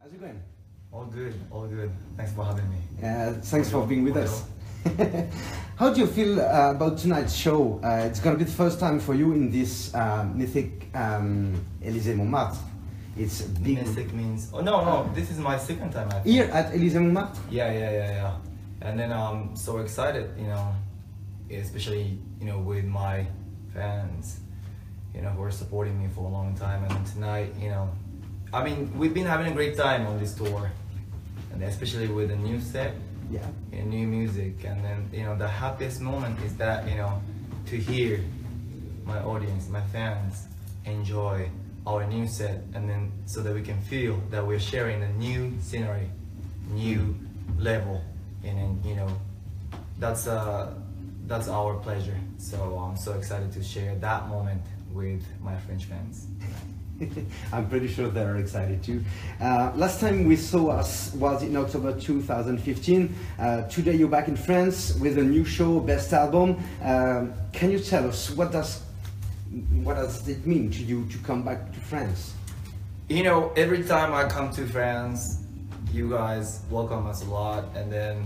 How's it going? All good, all good. Thanks for having me. Thanks for being with us. How do you feel about tonight's show? It's going to be the first time for you in this mythic Élysée Montmartre. It's big. Mystic means... Oh, no, this is my second time, I think. Here at Élysée Montmartre? Yeah. And then I'm so excited, especially, with my fans, who are supporting me for a long time. And tonight, we've been having a great time on this tour. And especially with the new set, new music. And then, the happiest moment is that, to hear my audience, my fans, enjoy our new set, and then so that we can feel that we're sharing a new scenery, new level, and then that's our pleasure. So I'm so excited to share that moment with my French fans. I'm pretty sure they're excited too. Last time we saw us was in October 2015. Today you're back in France with a new show, Best Album. Can you tell us what does it mean to you to come back to France? Every time I come to France, you guys welcome us a lot, and then,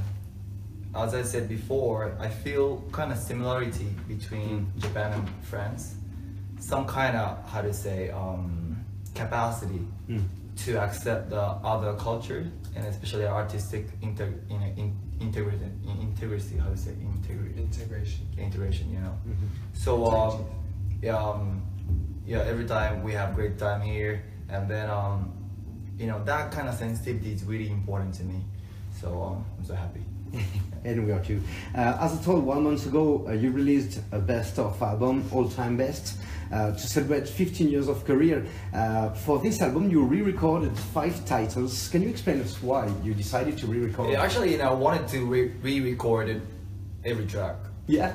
as I said before, I feel kind of similarity between Japan and France. Some kind of, capacity to accept the other culture, and especially artistic integration. So every time we have great time here, and then that kind of sensitivity is really important to me. So I'm so happy. And we are too. As I told 1 month ago, you released a best of album, all-time best, to celebrate 15 years of career. For this album, you re-recorded 5 titles. Can you explain us why you decided to re-record? Yeah, actually, I wanted to re-record every track. Yeah.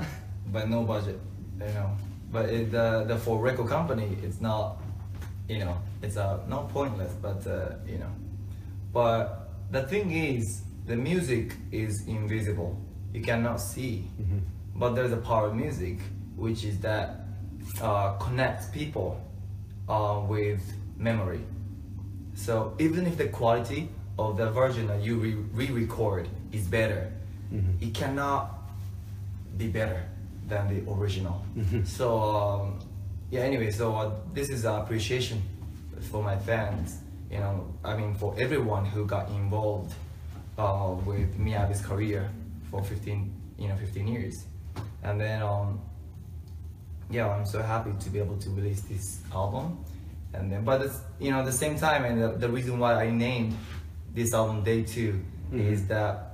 But no budget, But the for record company, it's not, it's not pointless, but But the thing is, the music is invisible. You cannot see. But there's a power of music, which is that connects people with memory. So even if the quality of the version that you re-record is better, it cannot be better than the original. So anyway, so this is appreciation for my fans, for everyone who got involved with Miyavi's career for 15 years. And then I'm so happy to be able to release this album. And then, but it's, at the same time, and the reason why I named this album Day 2 is that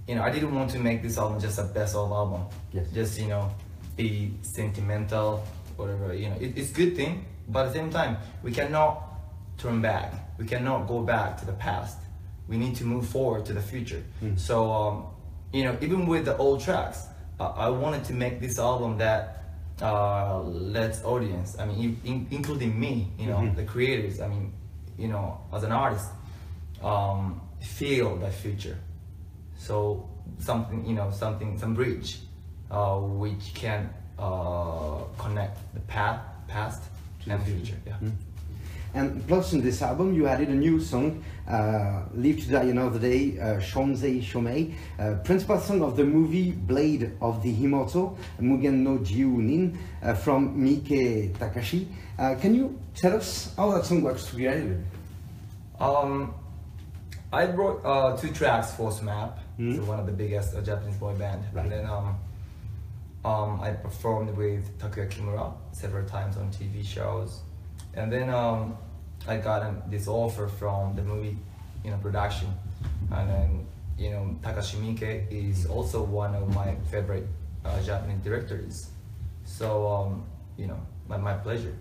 I didn't want to make this album just a best of album. Yes. Just be sentimental, whatever. It's a good thing, but at the same time, we cannot turn back. We cannot go back to the past. We need to move forward to the future. So even with the old tracks, I wanted to make this album that lets audience, including me, the creators, as an artist, feel the future. So something, some bridge, which can connect the past and future. And plus in this album you added a new song, Live to Die Another Day, Shonzei Shomei, principal song of the movie Blade of the Immortal, Mugen no Jiunin, from Miike Takashi. Can you tell us how that song works together? I wrote 2 tracks for SMAP, so one of the biggest Japanese boy band. Right. And then I performed with Takuya Kimura several times on TV shows. And then I got this offer from the movie, production. And then, Takashi Miike is also one of my favorite Japanese directors. So, my pleasure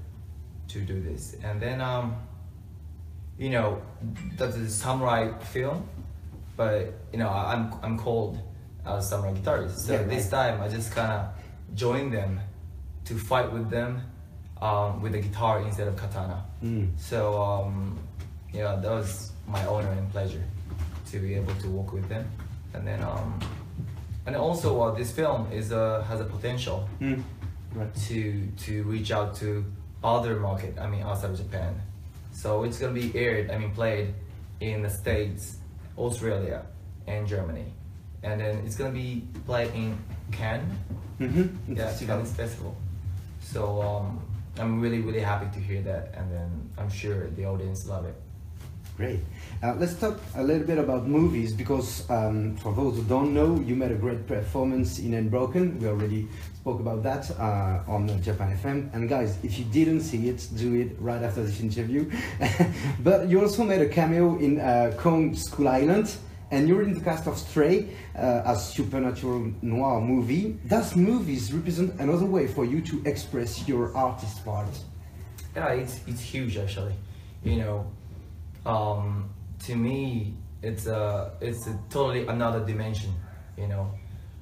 to do this. And then, that's a samurai film, but I'm called as a samurai guitarist. So this time I just kind of joined them to fight with them. With a guitar instead of katana. So that was my honor and pleasure to be able to work with them. And then and also this film has a potential to reach out to other market, outside of Japan. So it's gonna be aired, played in the States, Australia, and Germany, and then it's gonna be played in Cannes. Yeah, Cannes Festival. So I'm really happy to hear that, and then I'm sure the audience love it. Great. Let's talk a little bit about movies, because for those who don't know, you made a great performance in Unbroken. We already spoke about that on Japan FM. And guys, if you didn't see it, do it right after this interview. But you also made a cameo in Kong School Island, and you're in the cast of Stray, a supernatural noir movie. Those movies represent another way for you to express your artist part. Yeah, it's huge actually. You know, to me, it's a totally another dimension. You know,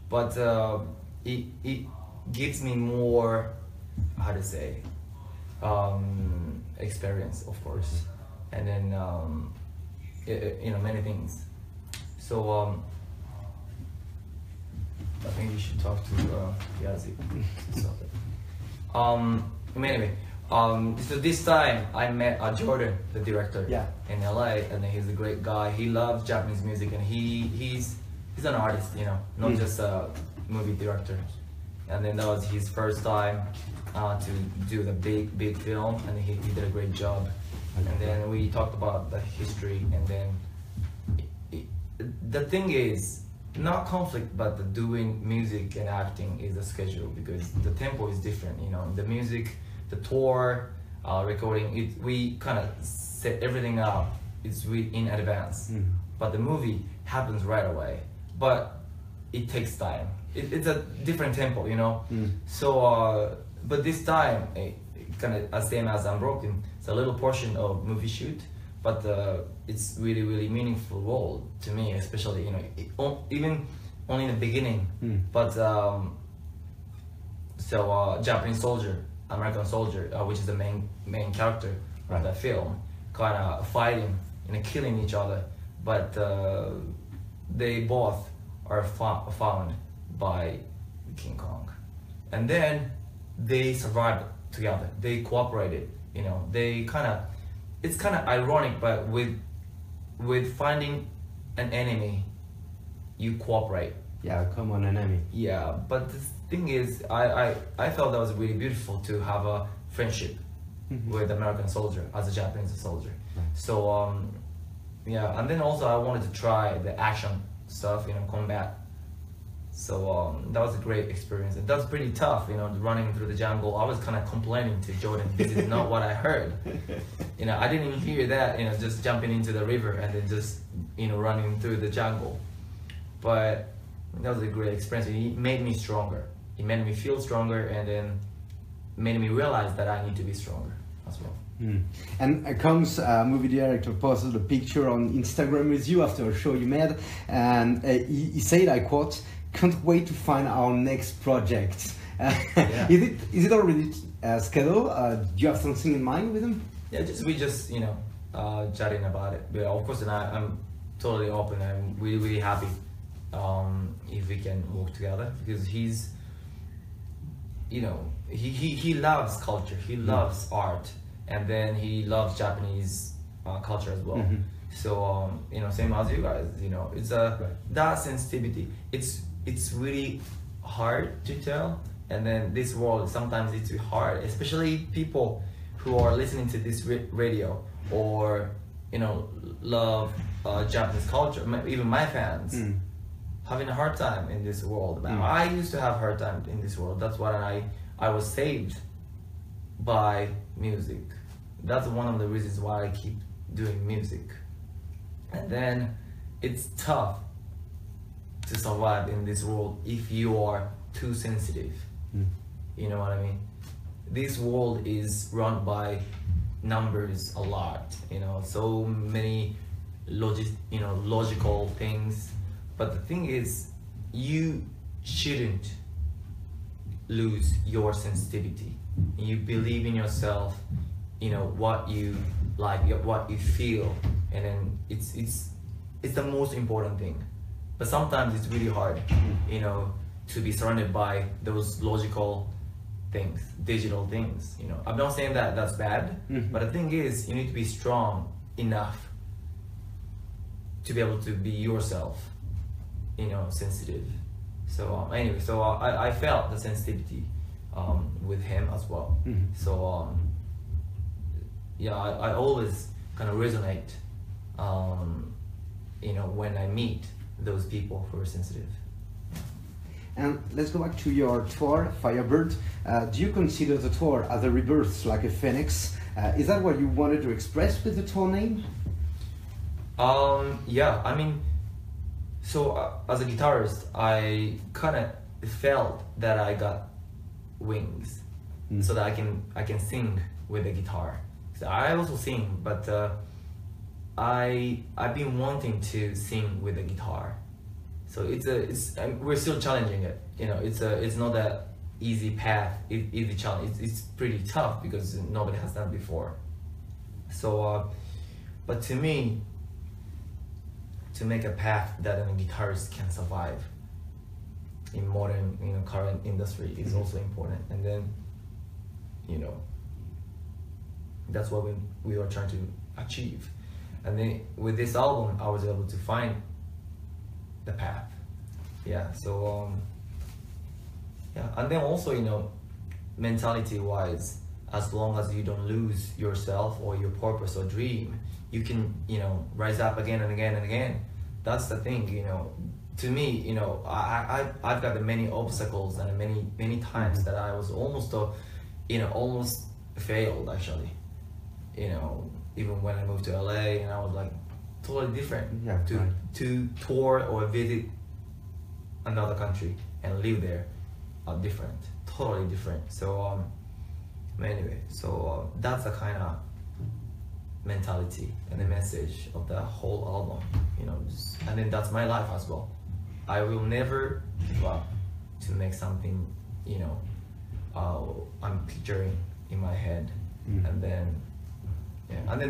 but it gives me more, how to say, experience, of course, and then you know, many things. So I think you should talk to Yazi. Anyway, so this time I met Jordan, the director, in LA, and he's a great guy. He loves Japanese music, and he's an artist, you know, not just a movie director. And then that was his first time to do the big film, and he did a great job. And then we talked about the history, and then the thing is not conflict, but the doing music and acting is a schedule, because the tempo is different. You know, the music, the tour, recording, we kind of set everything up. It's in advance, but the movie happens right away. But it takes time. It's a different tempo, you know. So, but this time, kind of same as Unbroken, it's a little portion of movie shoot, but it's really meaningful role to me, especially, you know, even only in the beginning. But so Japanese soldier, American soldier, which is the main character of the film, kind of fighting and killing each other, but they both are found by King Kong, and then they survived together. They cooperated, you know. They it's kind of ironic, but with finding an enemy, you cooperate. Yeah, come on, enemy. Yeah, but the thing is, I felt that was really beautiful to have a friendship with American soldier as a Japanese soldier. So yeah, and then also I wanted to try the action stuff, you know, combat. So that was a great experience. That was pretty tough, you know, running through the jungle. I was kind of complaining to Jordan, this is not what I heard. You know, I didn't even hear that, you know, just jumping into the river and then just, you know, running through the jungle. But that was a great experience. It made me stronger. It made me feel stronger, and then made me realize that I need to be stronger as well. And Kong's movie director posted a picture on Instagram with you after a show you made, and he said, I quote, "Can't wait to find our next project." Is it already scheduled? Do you have something in mind with him? Yeah, we just you know, chatting about it. But of course, and I'm totally open. I'm really happy if we can work together, because he's, you know, he loves culture, he loves art, and then he loves Japanese culture as well. So you know, same as you guys, you know, it's that sensitivity. It's really hard to tell, and then this world sometimes it's hard, especially people who are listening to this radio, or you know, love Japanese culture. Even my fans having a hard time in this world. I used to have a hard time in this world. That's why I was saved by music. That's one of the reasons why I keep doing music. And then it's tough to survive in this world if you are too sensitive. You know what I mean? This world is run by numbers a lot, you know, so many logical things. But the thing is, you shouldn't lose your sensitivity. You believe in yourself, you know, what you like, what you feel, and then it's the most important thing. But sometimes it's really hard, you know, to be surrounded by those logical things, digital things, you know. I'm not saying that that's bad, but the thing is, you need to be strong enough to be able to be yourself, sensitive. So anyway, so I felt the sensitivity with him as well. So yeah, I always kind of resonate, when I meet those people who are sensitive. And let's go back to your tour, Firebird. Do you consider the tour as a rebirth, like a phoenix? Is that what you wanted to express with the tour name? Yeah, I mean, so as a guitarist, I kind of felt that I got wings, so that I can sing with the guitar. So I also sing, but I've been wanting to sing with the guitar. So we're still challenging it. It's not that easy path, easy challenge. It's pretty tough because nobody has done it before. So, but to me, to make a path that a guitarist can survive in modern, current industry is also important. And then, that's what we are trying to achieve. And then with this album, I was able to find the path. Yeah. So yeah, and then also mentality wise, as long as you don't lose yourself or your purpose or dream, you can rise up again and again and again. That's the thing. To me, I've got the many obstacles and many times that I was almost almost failed actually. Even when I moved to LA, and I was like totally different. Yeah, to tour or visit another country and live there are different, totally different. So anyway, so that's the kind of mentality and the message of the whole album, and then that's my life as well. I will never give up to make something, I'm picturing in my head, and then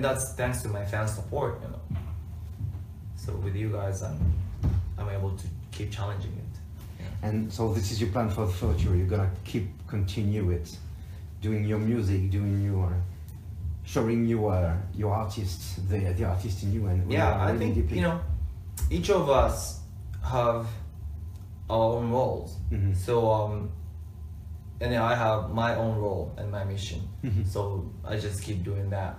that's thanks to my fan support, So with you guys, I'm able to keep challenging it. Yeah. And so this is your plan for the future. You're gonna continue it, doing your music, showing your artists, the artist in you, and yeah, I think deeply. Each of us have our own roles. So and then I have my own role and my mission. So I just keep doing that,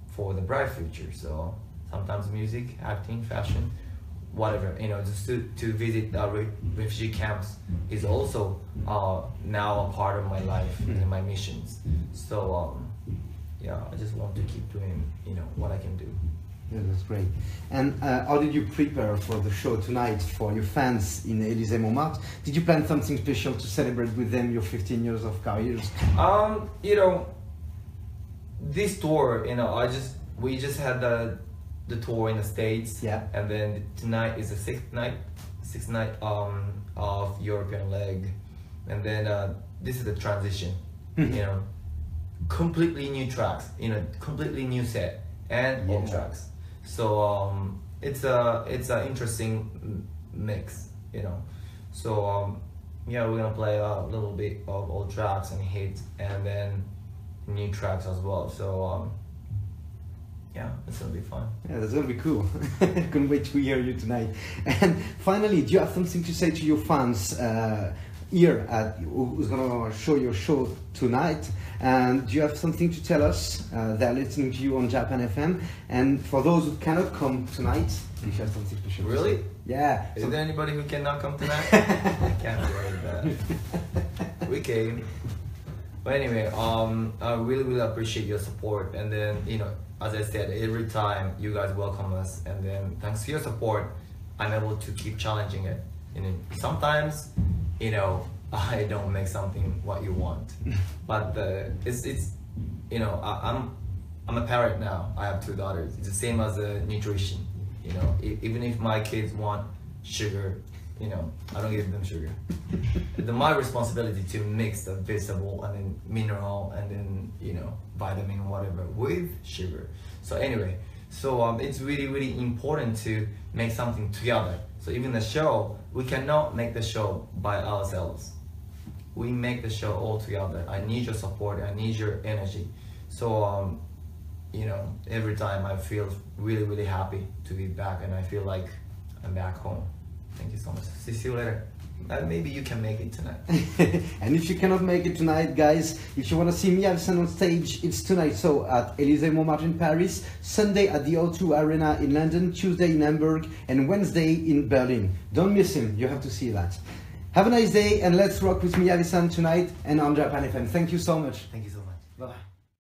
for the bright future. So sometimes music, acting, fashion, whatever, just to visit refugee camps is also now a part of my life and my missions. So yeah, I just want to keep doing what I can do. Yeah, that's great. And how did you prepare for the show tonight for your fans in Élysée Montmartre? Did you plan something special to celebrate with them your 15 years of careers? This tour, we just had the tour in the States. Yeah. And then tonight is the sixth night of European leg, and then this is the transition. Completely new tracks, completely new set and old tracks. So it's a interesting mix, So yeah, we're gonna play a little bit of old tracks and hits, and then new tracks as well. So yeah, it's gonna be fun. Yeah, that's gonna be cool. Can't wait to hear you tonight. And finally, do you have something to say to your fans here who's gonna show your show tonight? And do you have something to tell us? They're listening to you on Japan FM. And for those who cannot come tonight, do you have something special? Really? Yeah. Is there anybody who cannot come tonight? I can't worry about that. We came. But anyway, I really appreciate your support, and then as I said, every time you guys welcome us, and then thanks to your support, I'm able to keep challenging it. And then sometimes, I don't make something what you want, but I'm a parent now. I have 2 daughters. It's the same as nutrition. Even if my kids want sugar, I don't give them sugar. It's my responsibility to mix the vegetable and then mineral and then vitamin whatever with sugar. So anyway, it's really important to make something together. So even the show, we cannot make the show by ourselves. We make the show all together. I need your support. I need your energy. So you know, every time I feel really, really happy to be back, and I feel like I'm back home. Thank you so much. See you later. Maybe you can make it tonight. And if you cannot make it tonight, guys, if you want to see Miyavi on stage, it's tonight. So at Élysée Montmartre in Paris, Sunday at the O2 Arena in London, Tuesday in Hamburg, and Wednesday in Berlin. Don't miss him. You have to see that. Have a nice day, and let's rock with Miyavi tonight and on Japan FM. Thank you so much. Thank you so much. Bye-bye.